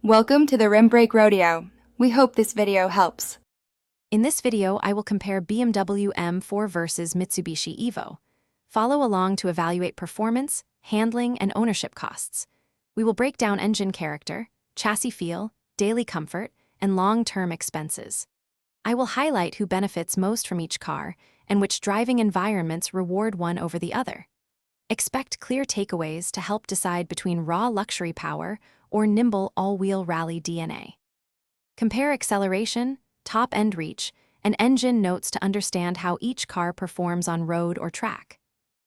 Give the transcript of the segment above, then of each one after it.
Welcome to the Rim Brake Rodeo. We hope this video helps. In this video, I will compare BMW M4 versus Mitsubishi Evo. Follow along to evaluate performance, handling, and ownership costs. We will break down engine character, chassis feel, daily comfort, and long-term expenses. I will highlight who benefits most from each car and which driving environments reward one over the other. Expect clear takeaways to help decide between raw luxury power or nimble all-wheel rally DNA. Compare acceleration, top-end reach, and engine notes to understand how each car performs on road or track.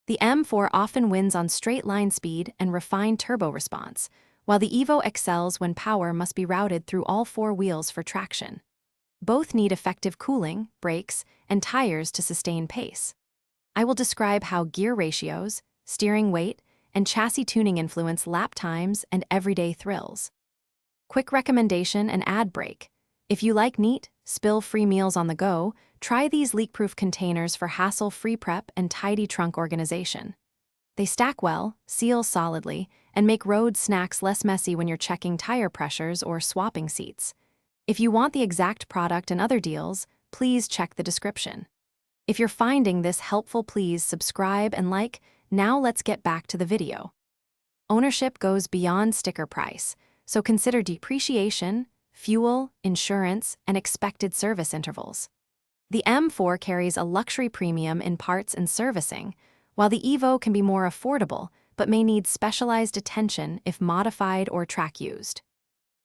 The M4 often wins on straight-line speed and refined turbo response, while the Evo excels when power must be routed through all four wheels for traction. Both need effective cooling, brakes, and tires to sustain pace. I will describe how gear ratios, steering weight, and chassis tuning influence lap times and everyday thrills. Quick recommendation and ad break. If you like neat, spill-free meals on the go, try these leak-proof containers for hassle-free prep and tidy trunk organization. They stack well, seal solidly, and make road snacks less messy when you're checking tire pressures or swapping seats. If you want the exact product and other deals, please check the description. If you're finding this helpful, please subscribe and like. Now let's get back to the video. Ownership goes beyond sticker price, so consider depreciation, fuel, insurance, and expected service intervals. The M4 carries a luxury premium in parts and servicing, while the Evo can be more affordable but may need specialized attention if modified or track used.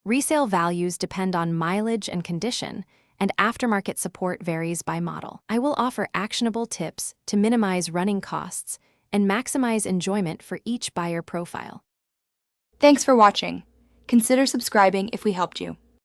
Resale values depend on mileage and condition, and aftermarket support varies by model. I will offer actionable tips to minimize running costs and maximize enjoyment for each buyer profile. Thanks for watching. Consider subscribing if we helped you.